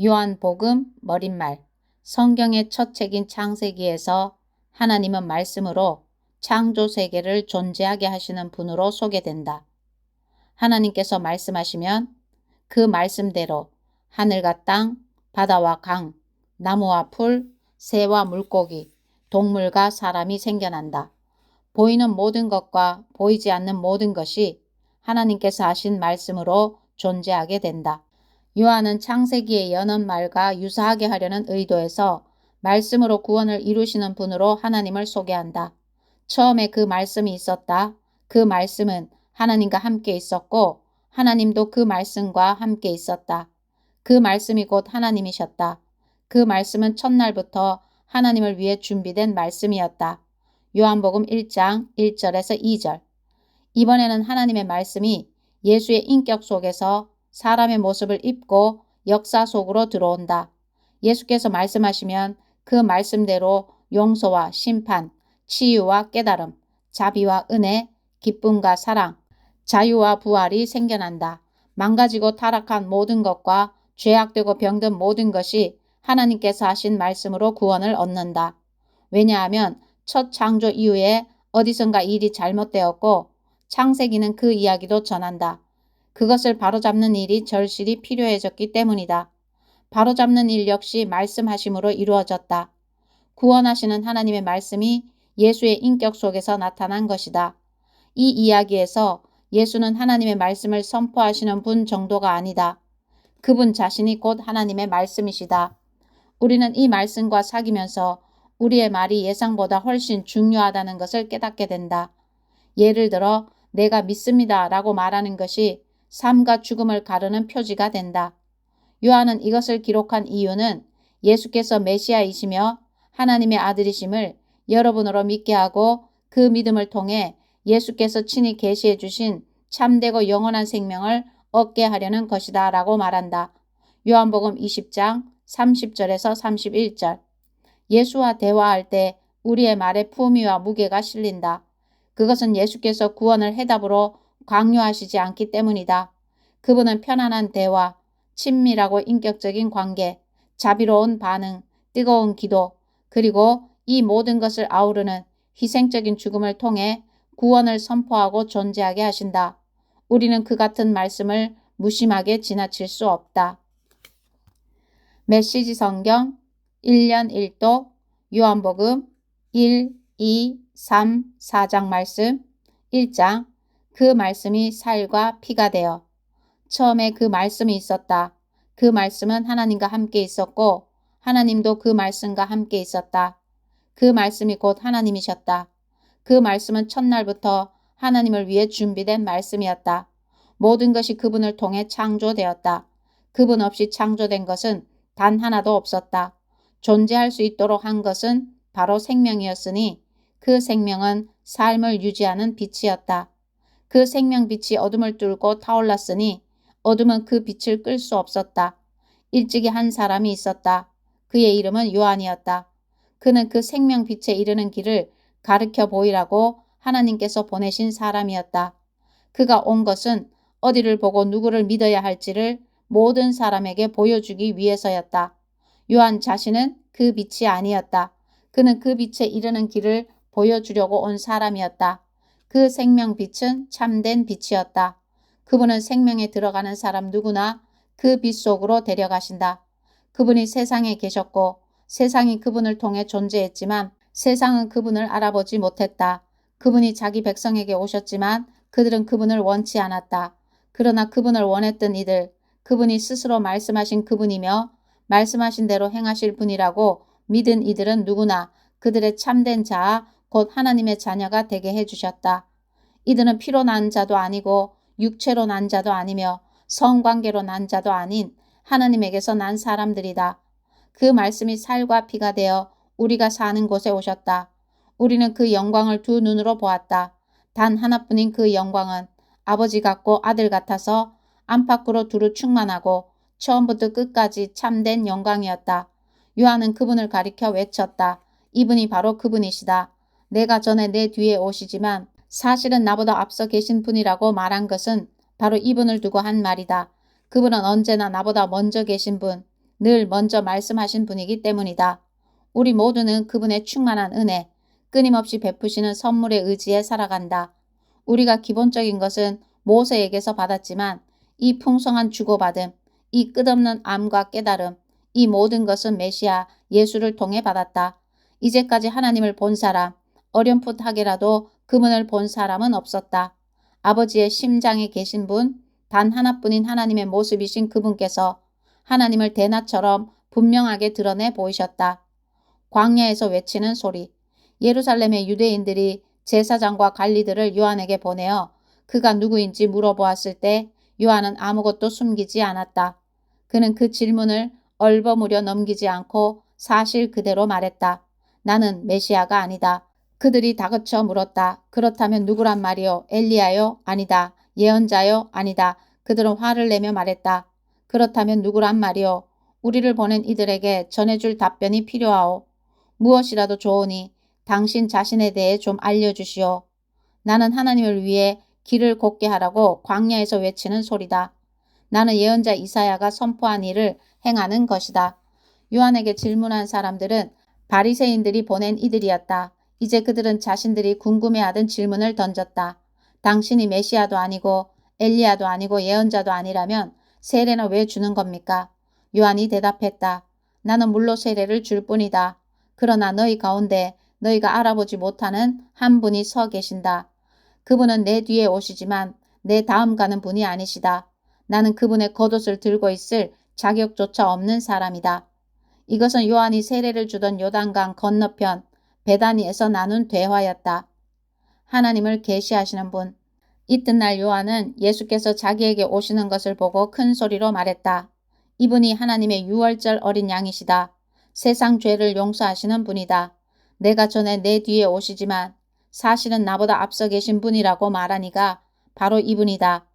요한복음 머릿말. 성경의 첫 책인 창세기에서 하나님은 말씀으로 창조 세계를 존재하게 하시는 분으로 소개된다. 하나님께서 말씀하시면 그 말씀대로 하늘과 땅, 바다와 강, 나무와 풀, 새와 물고기, 동물과 사람이 생겨난다. 보이는 모든 것과 보이지 않는 모든 것이 하나님께서 하신 말씀으로 존재하게 된다. 요한은 창세기의 여는 말과 유사하게 하려는 의도에서 말씀으로 구원을 이루시는 분으로 하나님을 소개한다. 처음에 그 말씀이 있었다. 그 말씀은 하나님과 함께 있었고 하나님도 그 말씀과 함께 있었다. 그 말씀이 곧 하나님이셨다. 그 말씀은 첫날부터 하나님을 위해 준비된 말씀이었다. 요한복음 1장 1절에서 2절. 이번에는 하나님의 말씀이 예수의 인격 속에서 사람의 모습을 입고 역사 속으로 들어온다. 예수께서 말씀하시면 그 말씀대로 용서와 심판, 치유와 깨달음, 자비와 은혜, 기쁨과 사랑, 자유와 부활이 생겨난다. 망가지고 타락한 모든 것과 죄악되고 병든 모든 것이 하나님께서 하신 말씀으로 구원을 얻는다. 왜냐하면 첫 창조 이후에 어디선가 일이 잘못되었고 창세기는 그 이야기도 전한다. 그것을 바로잡는 일이 절실히 필요해졌기 때문이다. 바로잡는 일 역시 말씀하심으로 이루어졌다. 구원하시는 하나님의 말씀이 예수의 인격 속에서 나타난 것이다. 이 이야기에서 예수는 하나님의 말씀을 선포하시는 분 정도가 아니다. 그분 자신이 곧 하나님의 말씀이시다. 우리는 이 말씀과 사귀면서 우리의 말이 예상보다 훨씬 중요하다는 것을 깨닫게 된다. 예를 들어 내가 믿습니다 라고 말하는 것이 삶과 죽음을 가르는 표지가 된다. 요한은 이것을 기록한 이유는 예수께서 메시아이시며 하나님의 아들이심을 여러분으로 믿게 하고 그 믿음을 통해 예수께서 친히 계시해 주신 참되고 영원한 생명을 얻게 하려는 것이다 라고 말한다. 요한복음 20장 30절에서 31절. 예수와 대화할 때 우리의 말에 품위와 무게가 실린다. 그것은 예수께서 구원을 해답으로 강요하시지 않기 때문이다. 그분은 편안한 대화, 친밀하고 인격적인 관계, 자비로운 반응, 뜨거운 기도, 그리고 이 모든 것을 아우르는 희생적인 죽음을 통해 구원을 선포하고 존재하게 하신다. 우리는 그 같은 말씀을 무심하게 지나칠 수 없다. 메시지 성경 1년 1도 요한복음 1, 2, 3, 4장 말씀 1장. 그 말씀이 살과 피가 되어. 처음에 그 말씀이 있었다. 그 말씀은 하나님과 함께 있었고 하나님도 그 말씀과 함께 있었다. 그 말씀이 곧 하나님이셨다. 그 말씀은 첫날부터 하나님을 위해 준비된 말씀이었다. 모든 것이 그분을 통해 창조되었다. 그분 없이 창조된 것은 단 하나도 없었다. 존재할 수 있도록 한 것은 바로 생명이었으니 그 생명은 삶을 유지하는 빛이었다. 그 생명빛이 어둠을 뚫고 타올랐으니 어둠은 그 빛을 끌 수 없었다. 일찍이 한 사람이 있었다. 그의 이름은 요한이었다. 그는 그 생명빛에 이르는 길을 가르쳐 보이라고 하나님께서 보내신 사람이었다. 그가 온 것은 어디를 보고 누구를 믿어야 할지를 모든 사람에게 보여주기 위해서였다. 요한 자신은 그 빛이 아니었다. 그는 그 빛에 이르는 길을 보여주려고 온 사람이었다. 그 생명빛은 참된 빛이었다. 그분은 생명에 들어가는 사람 누구나 그 빛 속으로 데려가신다. 그분이 세상에 계셨고 세상이 그분을 통해 존재했지만 세상은 그분을 알아보지 못했다. 그분이 자기 백성에게 오셨지만 그들은 그분을 원치 않았다. 그러나 그분을 원했던 이들, 그분이 스스로 말씀하신 그분이며 말씀하신 대로 행하실 분이라고 믿은 이들은 누구나 그들의 참된 자아 곧 하나님의 자녀가 되게 해주셨다. 이들은 피로 난 자도 아니고 육체로 난 자도 아니며 성관계로 난 자도 아닌 하나님에게서 난 사람들이다. 그 말씀이 살과 피가 되어 우리가 사는 곳에 오셨다. 우리는 그 영광을 두 눈으로 보았다. 단 하나뿐인 그 영광은 아버지 같고 아들 같아서 안팎으로 두루 충만하고 처음부터 끝까지 참된 영광이었다. 요한은 그분을 가리켜 외쳤다. 이분이 바로 그분이시다. 내가 전에 내 뒤에 오시지만 사실은 나보다 앞서 계신 분이라고 말한 것은 바로 이분을 두고 한 말이다. 그분은 언제나 나보다 먼저 계신 분, 늘 먼저 말씀하신 분이기 때문이다. 우리 모두는 그분의 충만한 은혜, 끊임없이 베푸시는 선물에 의지해 살아간다. 우리가 기본적인 것은 모세에게서 받았지만 이 풍성한 주고받음, 이 끝없는 암과 깨달음, 이 모든 것은 메시아 예수를 통해 받았다. 이제까지 하나님을 본 사람, 어렴풋하게라도 그분을 본 사람은 없었다. 아버지의 심장에 계신 분, 단 하나뿐인 하나님의 모습이신 그분께서 하나님을 대낮처럼 분명하게 드러내 보이셨다. 광야에서 외치는 소리. 예루살렘의 유대인들이 제사장과 관리들을 요한에게 보내어 그가 누구인지 물어보았을 때 요한은 아무것도 숨기지 않았다. 그는 그 질문을 얼버무려 넘기지 않고 사실 그대로 말했다. 나는 메시아가 아니다. 그들이 다그쳐 물었다. 그렇다면 누구란 말이요? 엘리야요? 아니다. 예언자요? 아니다. 그들은 화를 내며 말했다. 그렇다면 누구란 말이요? 우리를 보낸 이들에게 전해줄 답변이 필요하오. 무엇이라도 좋으니 당신 자신에 대해 좀 알려주시오. 나는 하나님을 위해 길을 곱게 하라고 광야에서 외치는 소리다. 나는 예언자 이사야가 선포한 일을 행하는 것이다. 요한에게 질문한 사람들은 바리새인들이 보낸 이들이었다. 이제 그들은 자신들이 궁금해하던 질문을 던졌다. 당신이 메시아도 아니고 엘리야도 아니고 예언자도 아니라면 세례는 왜 주는 겁니까? 요한이 대답했다. 나는 물로 세례를 줄 뿐이다. 그러나 너희 가운데 너희가 알아보지 못하는 한 분이 서 계신다. 그분은 내 뒤에 오시지만 내 다음 가는 분이 아니시다. 나는 그분의 겉옷을 들고 있을 자격조차 없는 사람이다. 이것은 요한이 세례를 주던 요단강 건너편 베다니에서 나눈 대화였다. 하나님을 계시하시는 분. 이튿날 요한은 예수께서 자기에게 오시는 것을 보고 큰 소리로 말했다. 이분이 하나님의 유월절 어린 양이시다. 세상 죄를 용서하시는 분이다. 내가 전에 내 뒤에 오시지만 사실은 나보다 앞서 계신 분이라고 말하니가 바로 이분이다.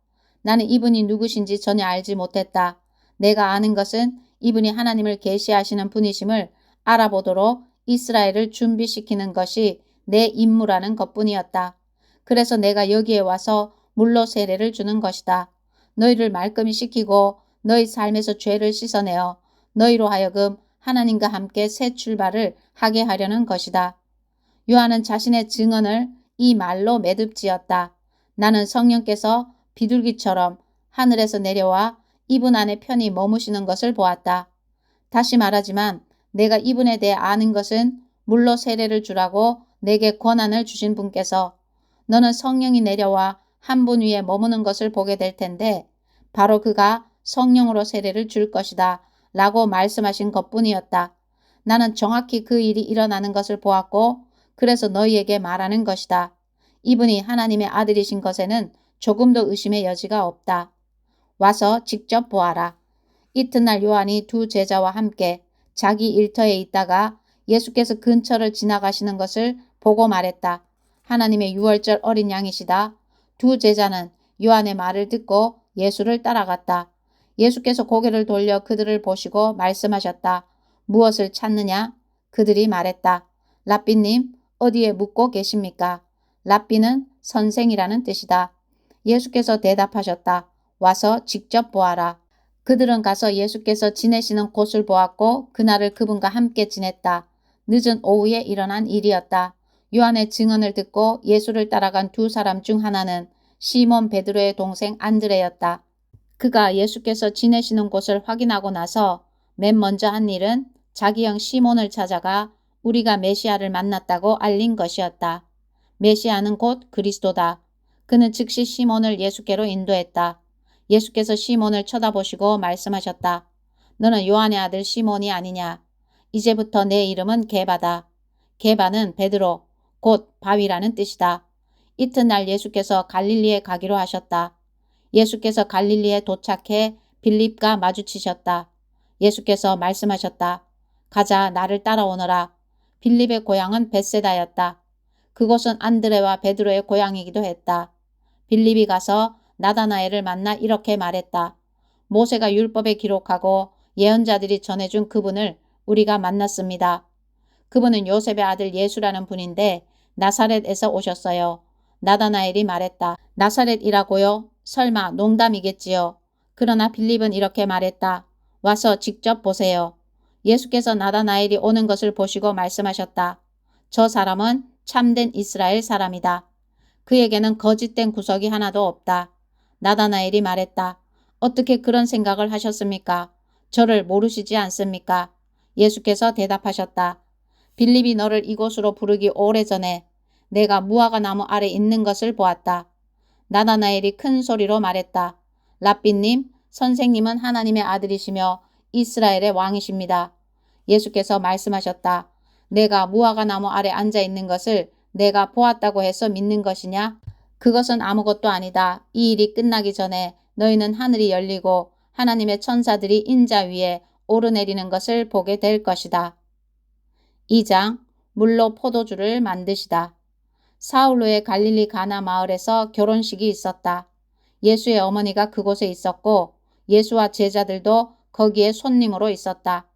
나는 이분이 누구신지 전혀 알지 못했다. 내가 아는 것은 이분이 하나님을 계시하시는 분이심을 알아보도록 이스라엘을 준비시키는 것이 내 임무라는 것뿐이었다. 그래서 내가 여기에 와서 물로 세례를 주는 것이다. 너희를 말끔히 시키고 너희 삶에서 죄를 씻어내어 너희로 하여금 하나님과 함께 새 출발을 하게 하려는 것이다. 요한은 자신의 증언을 이 말로 매듭지었다. 나는 성령께서 비둘기처럼 하늘에서 내려와 이분 안에 편히 머무시는 것을 보았다. 다시 말하지만 내가 이분에 대해 아는 것은 물로 세례를 주라고 내게 권한을 주신 분께서 너는 성령이 내려와 한 분 위에 머무는 것을 보게 될 텐데 바로 그가 성령으로 세례를 줄 것이다 라고 말씀하신 것뿐이었다. 나는 정확히 그 일이 일어나는 것을 보았고 그래서 너희에게 말하는 것이다. 이분이 하나님의 아들이신 것에는 조금도 의심의 여지가 없다. 와서 직접 보아라. 이튿날 요한이 두 제자와 함께 자기 일터에 있다가 예수께서 근처를 지나가시는 것을 보고 말했다. 하나님의 유월절 어린 양이시다. 두 제자는 요한의 말을 듣고 예수를 따라갔다. 예수께서 고개를 돌려 그들을 보시고 말씀하셨다. 무엇을 찾느냐? 그들이 말했다. 랍비님, 어디에 묵고 계십니까? 랍비는 선생이라는 뜻이다. 예수께서 대답하셨다. 와서 직접 보아라. 그들은 가서 예수께서 지내시는 곳을 보았고 그날을 그분과 함께 지냈다. 늦은 오후에 일어난 일이었다. 요한의 증언을 듣고 예수를 따라간 두 사람 중 하나는 시몬 베드로의 동생 안드레였다. 그가 예수께서 지내시는 곳을 확인하고 나서 맨 먼저 한 일은 자기 형 시몬을 찾아가 우리가 메시아를 만났다고 알린 것이었다. 메시아는 곧 그리스도다. 그는 즉시 시몬을 예수께로 인도했다. 예수께서 시몬을 쳐다보시고 말씀하셨다. 너는 요한의 아들 시몬이 아니냐. 이제부터 내 이름은 게바다. 게바는 베드로, 곧 바위라는 뜻이다. 이튿날 예수께서 갈릴리에 가기로 하셨다. 예수께서 갈릴리에 도착해 빌립과 마주치셨다. 예수께서 말씀하셨다. 가자, 나를 따라오너라. 빌립의 고향은 벳세다였다. 그곳은 안드레와 베드로의 고향이기도 했다. 빌립이 가서 나다나엘을 만나 이렇게 말했다. 모세가 율법에 기록하고 예언자들이 전해준 그분을 우리가 만났습니다. 그분은 요셉의 아들 예수라는 분인데 나사렛에서 오셨어요. 나다나엘이 말했다. 나사렛이라고요? 설마 농담이겠지요. 그러나 빌립은 이렇게 말했다. 와서 직접 보세요. 예수께서 나다나엘이 오는 것을 보시고 말씀하셨다. 저 사람은 참된 이스라엘 사람이다. 그에게는 거짓된 구석이 하나도 없다. 나다나엘이 말했다. 어떻게 그런 생각을 하셨습니까? 저를 모르시지 않습니까? 예수께서 대답하셨다. 빌립이 너를 이곳으로 부르기 오래전에 내가 무화과 나무 아래 있는 것을 보았다. 나다나엘이 큰 소리로 말했다. 랍비님, 선생님은 하나님의 아들이시며 이스라엘의 왕이십니다. 예수께서 말씀하셨다. 내가 무화과 나무 아래 앉아 있는 것을 내가 보았다고 해서 믿는 것이냐? 그것은 아무것도 아니다. 이 일이 끝나기 전에 너희는 하늘이 열리고 하나님의 천사들이 인자 위에 오르내리는 것을 보게 될 것이다. 2장 물로 포도주를 만드시다. 사울로의 갈릴리 가나 마을에서 결혼식이 있었다. 예수의 어머니가 그곳에 있었고 예수와 제자들도 거기에 손님으로 있었다.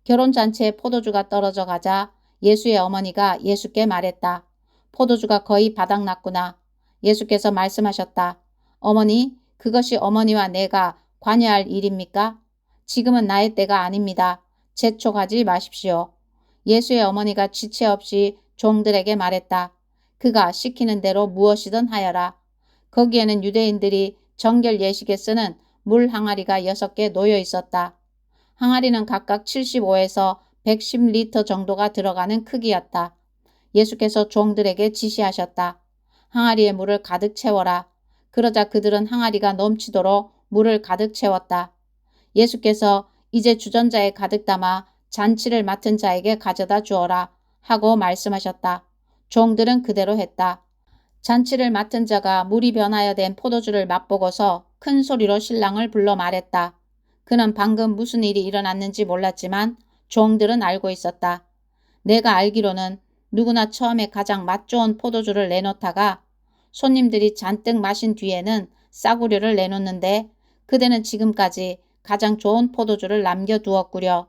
결혼잔치에 포도주가 떨어져 가자 예수의 어머니가 예수께 말했다. 포도주가 거의 바닥났구나. 예수께서 말씀하셨다. 어머니, 그것이 어머니와 내가 관여할 일입니까? 지금은 나의 때가 아닙니다. 재촉하지 마십시오. 예수의 어머니가 지체 없이 종들에게 말했다. 그가 시키는 대로 무엇이든 하여라. 거기에는 유대인들이 정결 예식에 쓰는 물 항아리가 6개 놓여 있었다. 항아리는 각각 75에서 110리터 정도가 들어가는 크기였다. 예수께서 종들에게 지시하셨다. 항아리에 물을 가득 채워라. 그러자 그들은 항아리가 넘치도록 물을 가득 채웠다. 예수께서 이제 주전자에 가득 담아 잔치를 맡은 자에게 가져다 주어라 하고 말씀하셨다. 종들은 그대로 했다. 잔치를 맡은 자가 물이 변하여 된 포도주를 맛보고서 큰 소리로 신랑을 불러 말했다. 그는 방금 무슨 일이 일어났는지 몰랐지만 종들은 알고 있었다. 내가 알기로는 누구나 처음에 가장 맛 좋은 포도주를 내놓다가 손님들이 잔뜩 마신 뒤에는 싸구려를 내놓는데 그대는 지금까지 가장 좋은 포도주를 남겨두었구려.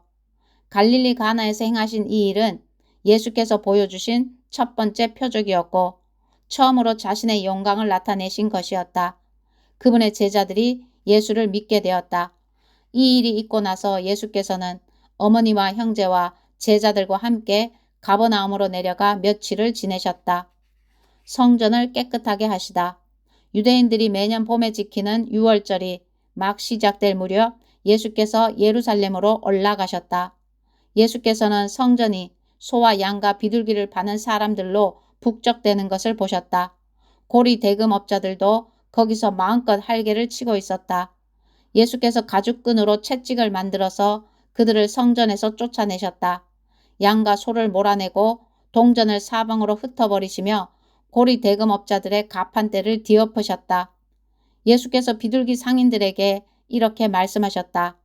갈릴리 가나에서 행하신 이 일은 예수께서 보여주신 첫 번째 표적이었고 처음으로 자신의 영광을 나타내신 것이었다. 그분의 제자들이 예수를 믿게 되었다. 이 일이 있고 나서 예수께서는 어머니와 형제와 제자들과 함께 가버나움으로 내려가 며칠을 지내셨다. 성전을 깨끗하게 하시다. 유대인들이 매년 봄에 지키는 유월절이 막 시작될 무렵 예수께서 예루살렘으로 올라가셨다. 예수께서는 성전이 소와 양과 비둘기를 파는 사람들로 북적대는 것을 보셨다. 고리 대금업자들도 거기서 마음껏 할개를 치고 있었다. 예수께서 가죽끈으로 채찍을 만들어서 그들을 성전에서 쫓아내셨다. 양과 소를 몰아내고 동전을 사방으로 흩어버리시며 고리 대금업자들의 가판대를 뒤엎으셨다. 예수께서 비둘기 상인들에게 이렇게 말씀하셨다.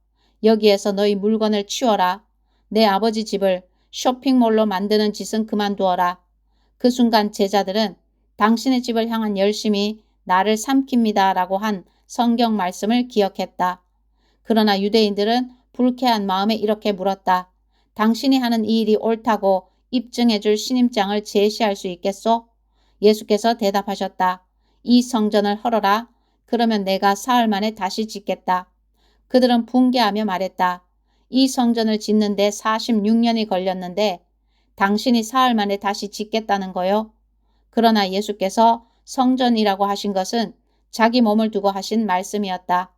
여기에서 너희 물건을 치워라. 내 아버지 집을 쇼핑몰로 만드는 짓은 그만두어라. 그 순간 제자들은 당신의 집을 향한 열심이 나를 삼킵니다 라고 한 성경 말씀을 기억했다. 그러나 유대인들은 불쾌한 마음에 이렇게 물었다. 당신이 하는 이 일이 옳다고 입증해 줄 신임장을 제시할 수 있겠소? 예수께서 대답하셨다. 이 성전을 헐어라. 그러면 내가 사흘 만에 다시 짓겠다. 그들은 붕괴하며 말했다. 이 성전을 짓는데 46년이 걸렸는데 당신이 사흘 만에 다시 짓겠다는 거요? 그러나 예수께서 성전이라고 하신 것은 자기 몸을 두고 하신 말씀이었다.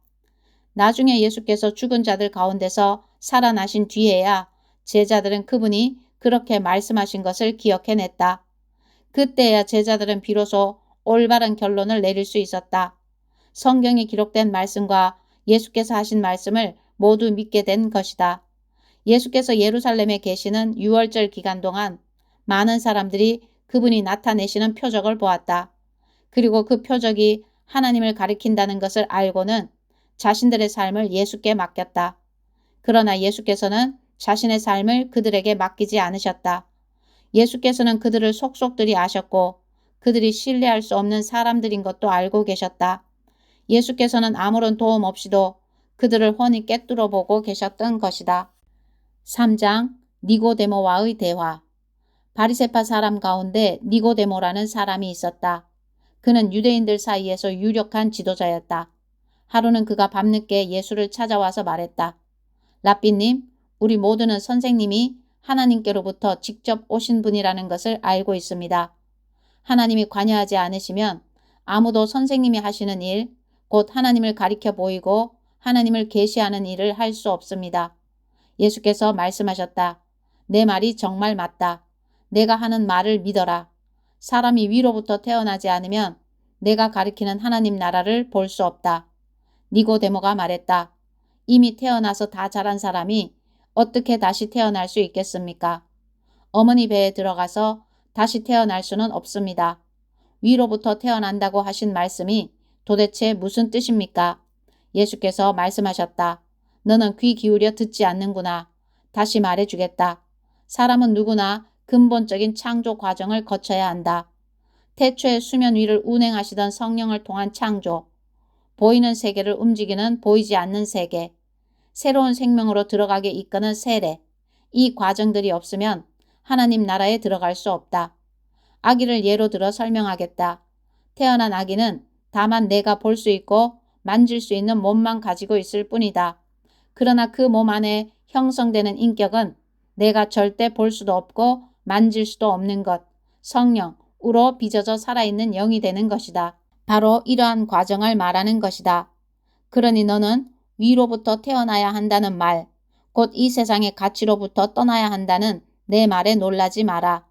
나중에 예수께서 죽은 자들 가운데서 살아나신 뒤에야 제자들은 그분이 그렇게 말씀하신 것을 기억해냈다. 그때야 제자들은 비로소 올바른 결론을 내릴 수 있었다. 성경에 기록된 말씀과 예수께서 하신 말씀을 모두 믿게 된 것이다. 예수께서 예루살렘에 계시는 6월절 기간 동안 많은 사람들이 그분이 나타내시는 표적을 보았다. 그리고 그 표적이 하나님을 가리킨다는 것을 알고는 자신들의 삶을 예수께 맡겼다. 그러나 예수께서는 자신의 삶을 그들에게 맡기지 않으셨다. 예수께서는 그들을 속속들이 아셨고 그들이 신뢰할 수 없는 사람들인 것도 알고 계셨다. 예수께서는 아무런 도움 없이도 그들을 훤히 꿰뚫어 보고 계셨던 것이다. 3장 니고데모와의 대화. 바리새파 사람 가운데 니고데모라는 사람이 있었다. 그는 유대인들 사이에서 유력한 지도자였다. 하루는 그가 밤늦게 예수를 찾아와서 말했다. 랍비님, 우리 모두는 선생님이 하나님께로부터 직접 오신 분이라는 것을 알고 있습니다. 하나님이 관여하지 않으시면 아무도 선생님이 하시는 일, 곧 하나님을 가리켜 보이고 하나님을 계시하는 일을 할 수 없습니다. 예수께서 말씀하셨다. 내 말이 정말 맞다. 내가 하는 말을 믿어라. 사람이 위로부터 태어나지 않으면 내가 가리키는 하나님 나라를 볼 수 없다. 니고데모가 말했다. 이미 태어나서 다 자란 사람이 어떻게 다시 태어날 수 있겠습니까? 어머니 배에 들어가서 다시 태어날 수는 없습니다. 위로부터 태어난다고 하신 말씀이 도대체 무슨 뜻입니까? 예수께서 말씀하셨다. 너는 귀 기울여 듣지 않는구나. 다시 말해주겠다. 사람은 누구나 근본적인 창조 과정을 거쳐야 한다. 태초에 수면 위를 운행하시던 성령을 통한 창조, 보이는 세계를 움직이는 보이지 않는 세계, 새로운 생명으로 들어가게 이끄는 세례, 이 과정들이 없으면 하나님 나라에 들어갈 수 없다. 아기를 예로 들어 설명하겠다. 태어난 아기는 다만 내가 볼 수 있고 만질 수 있는 몸만 가지고 있을 뿐이다. 그러나 그 몸 안에 형성되는 인격은 내가 절대 볼 수도 없고 만질 수도 없는 것, 성령으로 빚어져 살아있는 영이 되는 것이다. 바로 이러한 과정을 말하는 것이다. 그러니 너는 위로부터 태어나야 한다는 말, 곧 이 세상의 가치로부터 떠나야 한다는 내 말에 놀라지 마라.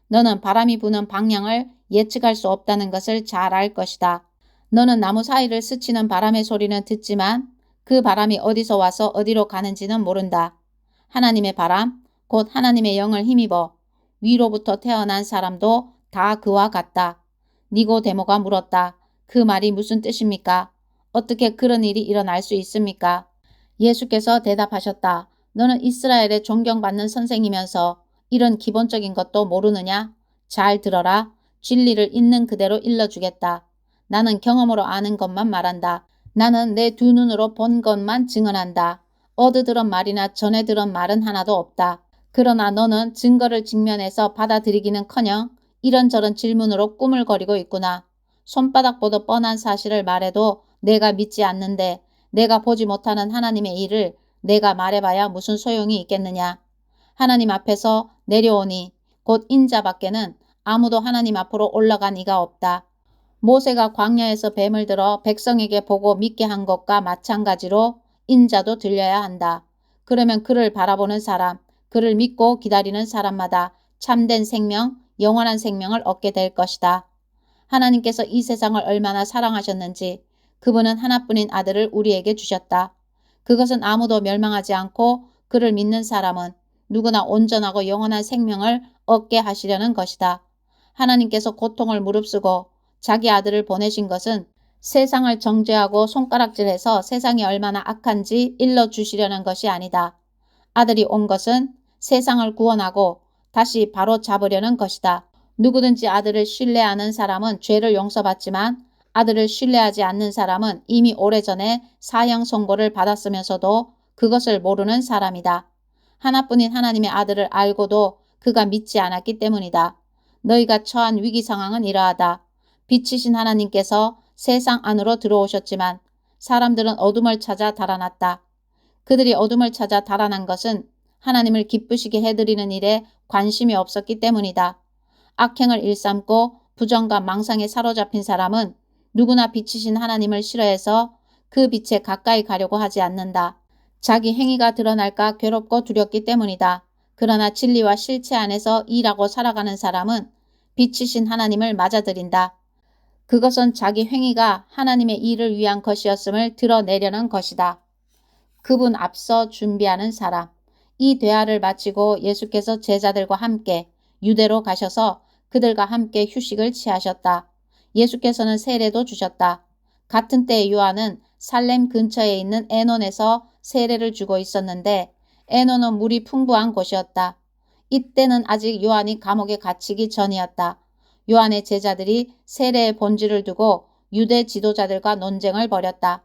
너는 바람이 부는 방향을 예측할 수 없다는 것을 잘 알 것이다. 너는 나무 사이를 스치는 바람의 소리는 듣지만 그 바람이 어디서 와서 어디로 가는지는 모른다. 하나님의 바람, 곧 하나님의 영을 힘입어 위로부터 태어난 사람도 다 그와 같다. 니고데모가 물었다. 그 말이 무슨 뜻입니까? 어떻게 그런 일이 일어날 수 있습니까? 예수께서 대답하셨다. 너는 이스라엘의 존경받는 선생이면서 이런 기본적인 것도 모르느냐? 잘 들어라. 진리를 있는 그대로 일러주겠다. 나는 경험으로 아는 것만 말한다. 나는 내 두 눈으로 본 것만 증언한다. 어디 들은 말이나 전에 들은 말은 하나도 없다. 그러나 너는 증거를 직면해서 받아들이기는커녕 이런저런 질문으로 꾸물거리고 있구나. 손바닥보다 뻔한 사실을 말해도 내가 믿지 않는데 내가 보지 못하는 하나님의 일을 내가 말해봐야 무슨 소용이 있겠느냐. 하나님 앞에서 내려오니 곧 인자밖에는 아무도 하나님 앞으로 올라간 이가 없다. 모세가 광야에서 뱀을 들어 백성에게 보고 믿게 한 것과 마찬가지로 인자도 들려야 한다. 그러면 그를 바라보는 사람, 그를 믿고 기다리는 사람마다 참된 생명, 영원한 생명을 얻게 될 것이다. 하나님께서 이 세상을 얼마나 사랑하셨는지 그분은 하나뿐인 아들을 우리에게 주셨다. 그것은 아무도 멸망하지 않고 그를 믿는 사람은 누구나 온전하고 영원한 생명을 얻게 하시려는 것이다. 하나님께서 고통을 무릅쓰고 자기 아들을 보내신 것은 세상을 정죄하고 손가락질해서 세상이 얼마나 악한지 일러주시려는 것이 아니다. 아들이 온 것은 세상을 구원하고 다시 바로 잡으려는 것이다. 누구든지 아들을 신뢰하는 사람은 죄를 용서받지만 아들을 신뢰하지 않는 사람은 이미 오래전에 사형 선고를 받았으면서도 그것을 모르는 사람이다. 하나뿐인 하나님의 아들을 알고도 그가 믿지 않았기 때문이다. 너희가 처한 위기 상황은 이러하다. 빛이신 하나님께서 세상 안으로 들어오셨지만 사람들은 어둠을 찾아 달아났다. 그들이 어둠을 찾아 달아난 것은 하나님을 기쁘시게 해드리는 일에 관심이 없었기 때문이다. 악행을 일삼고 부정과 망상에 사로잡힌 사람은 누구나 빛이신 하나님을 싫어해서 그 빛에 가까이 가려고 하지 않는다. 자기 행위가 드러날까 괴롭고 두렵기 때문이다. 그러나 진리와 실체 안에서 일하고 살아가는 사람은 빛이신 하나님을 맞아들인다. 그것은 자기 행위가 하나님의 일을 위한 것이었음을 드러내려는 것이다. 그분 앞서 준비하는 사람. 이 대화를 마치고 예수께서 제자들과 함께 유대로 가셔서 그들과 함께 휴식을 취하셨다. 예수께서는 세례도 주셨다. 같은 때에 요한은 살렘 근처에 있는 에논에서 세례를 주고 있었는데 에논은 물이 풍부한 곳이었다. 이때는 아직 요한이 감옥에 갇히기 전이었다. 요한의 제자들이 세례의 본질을 두고 유대 지도자들과 논쟁을 벌였다.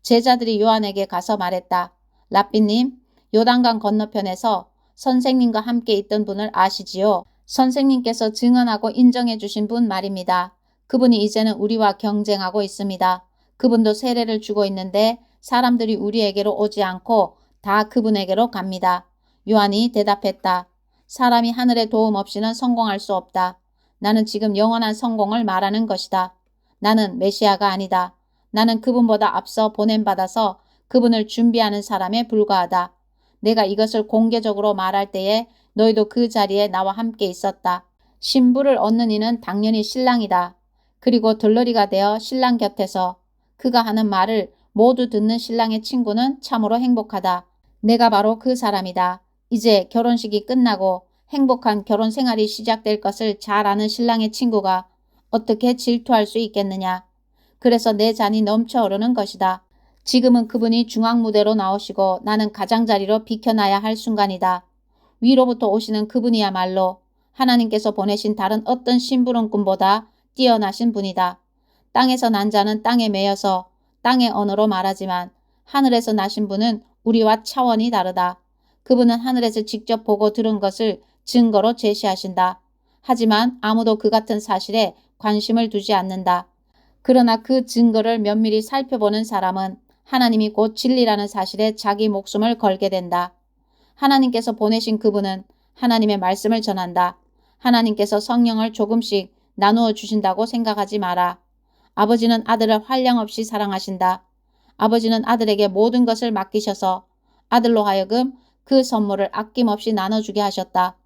제자들이 요한에게 가서 말했다. 랍비님, 요단강 건너편에서 선생님과 함께 있던 분을 아시지요? 선생님께서 증언하고 인정해 주신 분 말입니다. 그분이 이제는 우리와 경쟁하고 있습니다. 그분도 세례를 주고 있는데 사람들이 우리에게로 오지 않고 다 그분에게로 갑니다. 요한이 대답했다. 사람이 하늘의 도움 없이는 성공할 수 없다. 나는 지금 영원한 성공을 말하는 것이다. 나는 메시아가 아니다. 나는 그분보다 앞서 보냄받아서 그분을 준비하는 사람에 불과하다. 내가 이것을 공개적으로 말할 때에 너희도 그 자리에 나와 함께 있었다. 신부를 얻는 이는 당연히 신랑이다. 그리고 들러리가 되어 신랑 곁에서 그가 하는 말을 모두 듣는 신랑의 친구는 참으로 행복하다. 내가 바로 그 사람이다. 이제 결혼식이 끝나고 행복한 결혼 생활이 시작될 것을 잘 아는 신랑의 친구가 어떻게 질투할 수 있겠느냐. 그래서 내 잔이 넘쳐 흐르는 것이다. 지금은 그분이 중앙무대로 나오시고 나는 가장자리로 비켜나야 할 순간이다. 위로부터 오시는 그분이야말로 하나님께서 보내신 다른 어떤 심부름꾼보다 뛰어나신 분이다. 땅에서 난 자는 땅에 매여서 땅의 언어로 말하지만 하늘에서 나신 분은 우리와 차원이 다르다. 그분은 하늘에서 직접 보고 들은 것을 증거로 제시하신다. 하지만 아무도 그 같은 사실에 관심을 두지 않는다. 그러나 그 증거를 면밀히 살펴보는 사람은 하나님이 곧 진리라는 사실에 자기 목숨을 걸게 된다. 하나님께서 보내신 그분은 하나님의 말씀을 전한다. 하나님께서 성령을 조금씩 나누어 주신다고 생각하지 마라. 아버지는 아들을 한량없이 사랑하신다. 아버지는 아들에게 모든 것을 맡기셔서 아들로 하여금 그 선물을 아낌없이 나눠주게 하셨다.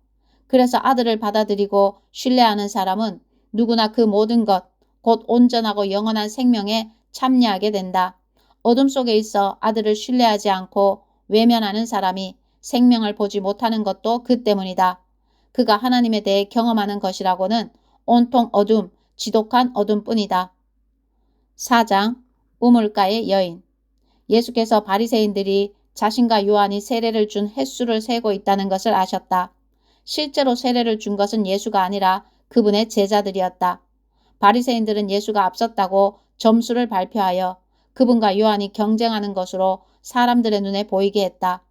그래서 아들을 받아들이고 신뢰하는 사람은 누구나 그 모든 것, 곧 온전하고 영원한 생명에 참여하게 된다. 어둠 속에 있어 아들을 신뢰하지 않고 외면하는 사람이 생명을 보지 못하는 것도 그 때문이다. 그가 하나님에 대해 경험하는 것이라고는 온통 어둠, 지독한 어둠뿐이다. 4장 우물가의 여인. 예수께서 바리새인들이 자신과 요한이 세례를 준 횟수를 세고 있다는 것을 아셨다. 실제로 세례를 준 것은 예수가 아니라 그분의 제자들이었다. 바리새인들은 예수가 앞섰다고 점수를 발표하여 그분과 요한이 경쟁하는 것으로 사람들의 눈에 보이게 했다.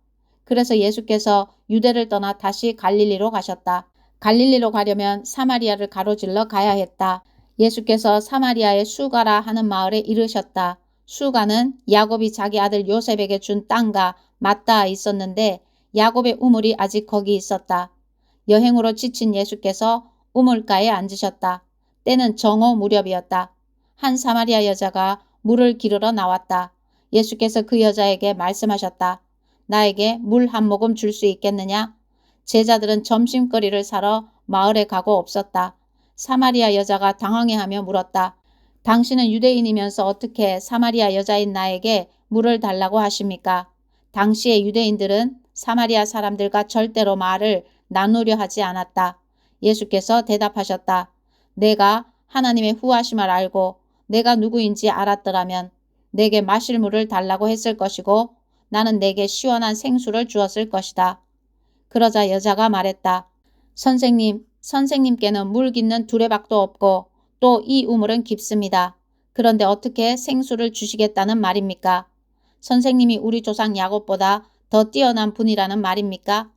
그래서 예수께서 유대를 떠나 다시 갈릴리로 가셨다. 갈릴리로 가려면 사마리아를 가로질러 가야 했다. 예수께서 사마리아의 수가라 하는 마을에 이르셨다. 수가는 야곱이 자기 아들 요셉에게 준 땅과 맞닿아 있었는데 야곱의 우물이 아직 거기 있었다. 여행으로 지친 예수께서 우물가에 앉으셨다. 때는 정오 무렵이었다. 한 사마리아 여자가 물을 기르러 나왔다. 예수께서 그 여자에게 말씀하셨다. 나에게 물 한 모금 줄 수 있겠느냐? 제자들은 점심거리를 사러 마을에 가고 없었다. 사마리아 여자가 당황해하며 물었다. 당신은 유대인이면서 어떻게 사마리아 여자인 나에게 물을 달라고 하십니까? 당시의 유대인들은 사마리아 사람들과 절대로 말을 나누려 하지 않았다. 예수께서 대답하셨다. 내가 하나님의 후하심을 알고 내가 누구인지 알았더라면 내게 마실 물을 달라고 했을 것이고 나는 내게 시원한 생수를 주었을 것이다. 그러자 여자가 말했다. 선생님, 선생님께는 물 깃는 두레박도 없고 또 이 우물은 깊습니다. 그런데 어떻게 생수를 주시겠다는 말입니까? 선생님이 우리 조상 야곱보다 더 뛰어난 분이라는 말입니까?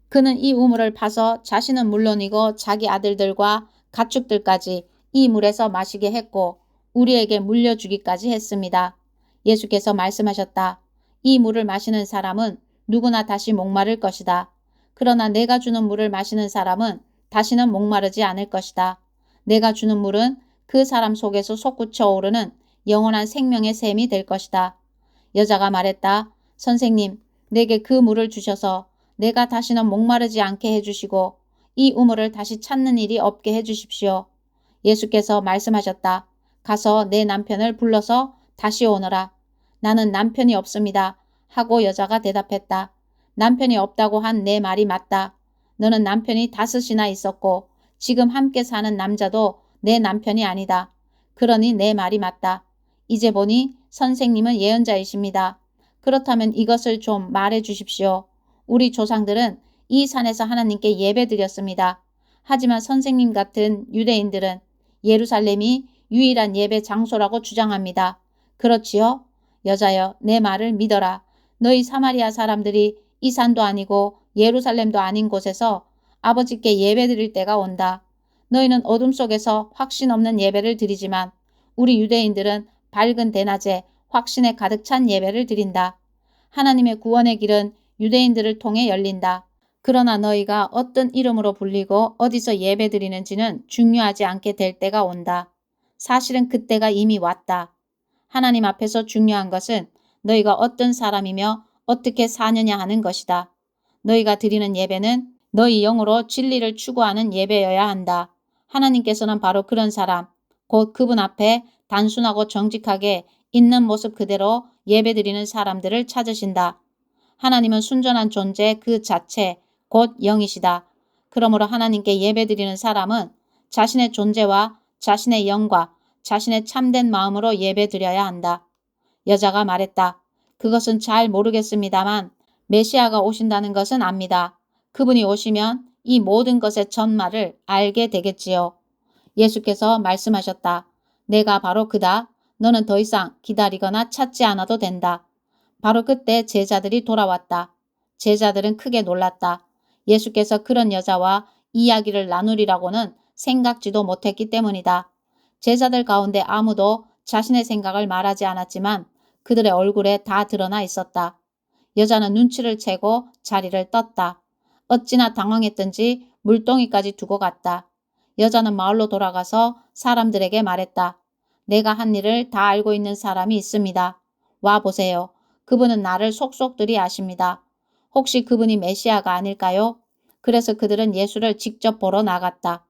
그는 이 우물을 파서 자신은 물론이고 자기 아들들과 가축들까지 이 물에서 마시게 했고 우리에게 물려주기까지 했습니다. 예수께서 말씀하셨다. 이 물을 마시는 사람은 누구나 다시 목마를 것이다. 그러나 내가 주는 물을 마시는 사람은 다시는 목마르지 않을 것이다. 내가 주는 물은 그 사람 속에서 솟구쳐 오르는 영원한 생명의 샘이 될 것이다. 여자가 말했다. 선생님, 내게 그 물을 주셔서 내가 다시는 목마르지 않게 해주시고 이 우물을 다시 찾는 일이 없게 해주십시오. 예수께서 말씀하셨다. 가서 내 남편을 불러서 다시 오너라. 나는 남편이 없습니다. 하고 여자가 대답했다. 남편이 없다고 한 내 말이 맞다. 너는 남편이 5이나 있었고 지금 함께 사는 남자도 내 남편이 아니다. 그러니 내 말이 맞다. 이제 보니 선생님은 예언자이십니다. 그렇다면 이것을 좀 말해 주십시오. 우리 조상들은 이 산에서 하나님께 예배드렸습니다. 하지만 선생님 같은 유대인들은 예루살렘이 유일한 예배 장소라고 주장합니다. 그렇지요? 여자여, 내 말을 믿어라. 너희 사마리아 사람들이 이 산도 아니고 예루살렘도 아닌 곳에서 아버지께 예배드릴 때가 온다. 너희는 어둠 속에서 확신 없는 예배를 드리지만 우리 유대인들은 밝은 대낮에 확신에 가득 찬 예배를 드린다. 하나님의 구원의 길은 유대인들을 통해 열린다. 그러나 너희가 어떤 이름으로 불리고 어디서 예배드리는지는 중요하지 않게 될 때가 온다. 사실은 그때가 이미 왔다. 하나님 앞에서 중요한 것은 너희가 어떤 사람이며 어떻게 사느냐 하는 것이다. 너희가 드리는 예배는 너희 영으로 진리를 추구하는 예배여야 한다. 하나님께서는 바로 그런 사람, 곧 그분 앞에 단순하고 정직하게 있는 모습 그대로 예배드리는 사람들을 찾으신다. 하나님은 순전한 존재 그 자체, 곧 영이시다. 그러므로 하나님께 예배드리는 사람은 자신의 존재와 자신의 영과 자신의 참된 마음으로 예배드려야 한다. 여자가 말했다. 그것은 잘 모르겠습니다만 메시아가 오신다는 것은 압니다. 그분이 오시면 이 모든 것의 전말을 알게 되겠지요. 예수께서 말씀하셨다. 내가 바로 그다. 너는 더 이상 기다리거나 찾지 않아도 된다. 바로 그때 제자들이 돌아왔다. 제자들은 크게 놀랐다. 예수께서 그런 여자와 이야기를 나누리라고는 생각지도 못했기 때문이다. 제자들 가운데 아무도 자신의 생각을 말하지 않았지만 그들의 얼굴에 다 드러나 있었다. 여자는 눈치를 채고 자리를 떴다. 어찌나 당황했던지 물동이까지 두고 갔다. 여자는 마을로 돌아가서 사람들에게 말했다. 내가 한 일을 다 알고 있는 사람이 있습니다. 와 보세요. 그분은 나를 속속들이 아십니다. 혹시 그분이 메시아가 아닐까요? 그래서 그들은 예수를 직접 보러 나갔다.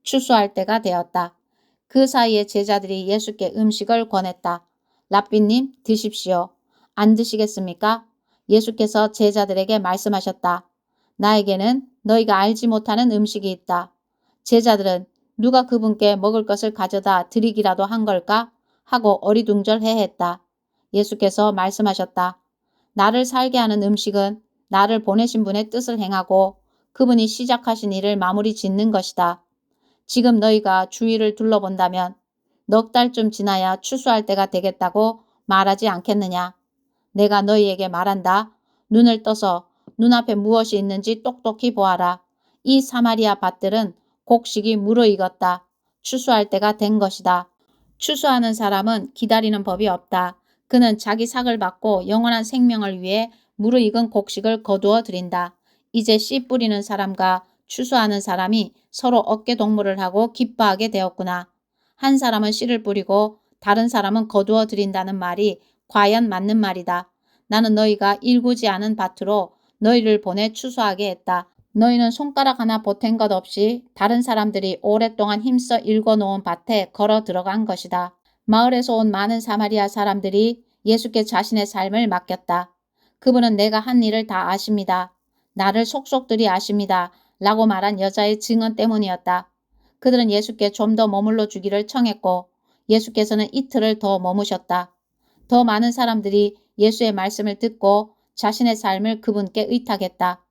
추수할 때가 되었다. 그 사이에 제자들이 예수께 음식을 권했다. 랍비님, 드십시오. 안 드시겠습니까? 예수께서 제자들에게 말씀하셨다. 나에게는 너희가 알지 못하는 음식이 있다. 제자들은 누가 그분께 먹을 것을 가져다 드리기라도 한 걸까? 하고 어리둥절해했다. 예수께서 말씀하셨다. 나를 살게 하는 음식은 나를 보내신 분의 뜻을 행하고 그분이 시작하신 일을 마무리 짓는 것이다. 지금 너희가 주위를 둘러본다면 넉 달쯤 지나야 추수할 때가 되겠다고 말하지 않겠느냐. 내가 너희에게 말한다. 눈을 떠서 눈앞에 무엇이 있는지 똑똑히 보아라. 이 사마리아 밭들은 곡식이 무르익었다. 추수할 때가 된 것이다. 추수하는 사람은 기다리는 법이 없다. 그는 자기 삭을 받고 영원한 생명을 위해 무르익은 곡식을 거두어 드린다. 이제 씨 뿌리는 사람과 추수하는 사람이 서로 어깨동무를 하고 기뻐하게 되었구나. 한 사람은 씨를 뿌리고 다른 사람은 거두어 드린다는 말이 과연 맞는 말이다. 나는 너희가 일구지 않은 밭으로 너희를 보내 추수하게 했다. 너희는 손가락 하나 보탠 것 없이 다른 사람들이 오랫동안 힘써 일궈놓은 밭에 걸어 들어간 것이다. 마을에서 온 많은 사마리아 사람들이 예수께 자신의 삶을 맡겼다. 그분은 내가 한 일을 다 아십니다. 나를 속속들이 아십니다. 라고 말한 여자의 증언 때문이었다. 그들은 예수께 좀 더 머물러 주기를 청했고 예수께서는 이틀을 더 머무셨다. 더 많은 사람들이 예수의 말씀을 듣고 자신의 삶을 그분께 의탁했다.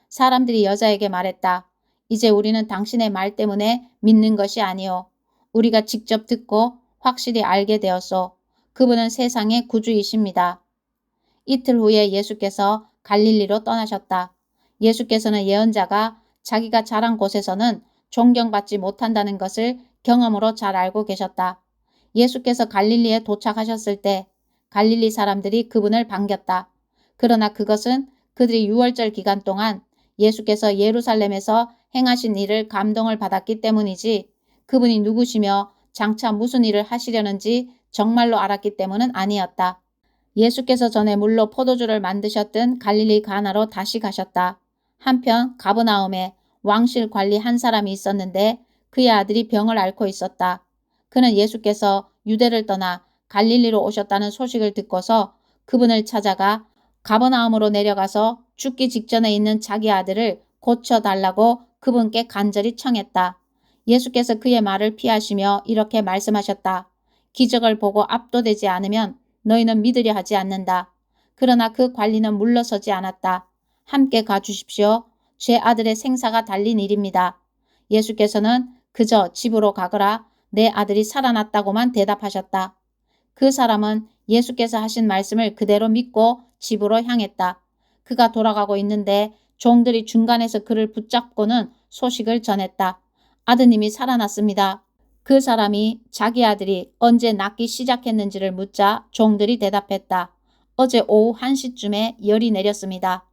사람들이 여자에게 말했다. 이제 우리는 당신의 말 때문에 믿는 것이 아니오. 우리가 직접 듣고 확실히 알게 되었소. 그분은 세상의 구주이십니다. 이틀 후에 예수께서 갈릴리로 떠나셨다. 예수께서는 예언자가 자기가 자란 곳에서는 존경받지 못한다는 것을 경험으로 잘 알고 계셨다. 예수께서 갈릴리에 도착하셨을 때 갈릴리 사람들이 그분을 반겼다. 그러나 그것은 그들이 유월절 기간 동안 예수께서 예루살렘에서 행하신 일을 감동을 받았기 때문이지 그분이 누구시며 장차 무슨 일을 하시려는지 정말로 알았기 때문은 아니었다. 예수께서 전에 물로 포도주를 만드셨던 갈릴리 가나로 다시 가셨다. 한편 가버나움에 왕실 관리 한 사람이 있었는데 그의 아들이 병을 앓고 있었다. 그는 예수께서 유대를 떠나 갈릴리로 오셨다는 소식을 듣고서 그분을 찾아가 가버나움으로 내려가서 죽기 직전에 있는 자기 아들을 고쳐달라고 그분께 간절히 청했다. 예수께서 그의 말을 피하시며 이렇게 말씀하셨다. 기적을 보고 압도되지 않으면 너희는 믿으려 하지 않는다. 그러나 그 관리는 물러서지 않았다. 함께 가주십시오. 제 아들의 생사가 달린 일입니다. 예수께서는 그저 집으로 가거라 내 아들이 살아났다고만 대답하셨다. 그 사람은 예수께서 하신 말씀을 그대로 믿고 집으로 향했다. 그가 돌아가고 있는데 종들이 중간에서 그를 붙잡고는 소식을 전했다. 아드님이 살아났습니다. 그 사람이 자기 아들이 언제 낫기 시작했는지를 묻자 종들이 대답했다. 어제 오후 1시쯤에 열이 내렸습니다.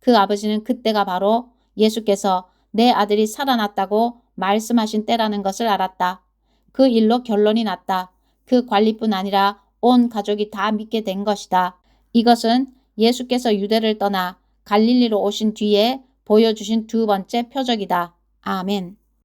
그 아버지는 그때가 바로 예수께서 내 아들이 살아났다고 말씀하신 때라는 것을 알았다. 그 일로 결론이 났다. 그 관리뿐 아니라 온 가족이 다 믿게 된 것이다. 이것은 예수께서 유대를 떠나 갈릴리로 오신 뒤에 보여주신 두 번째 표적이다. 아멘.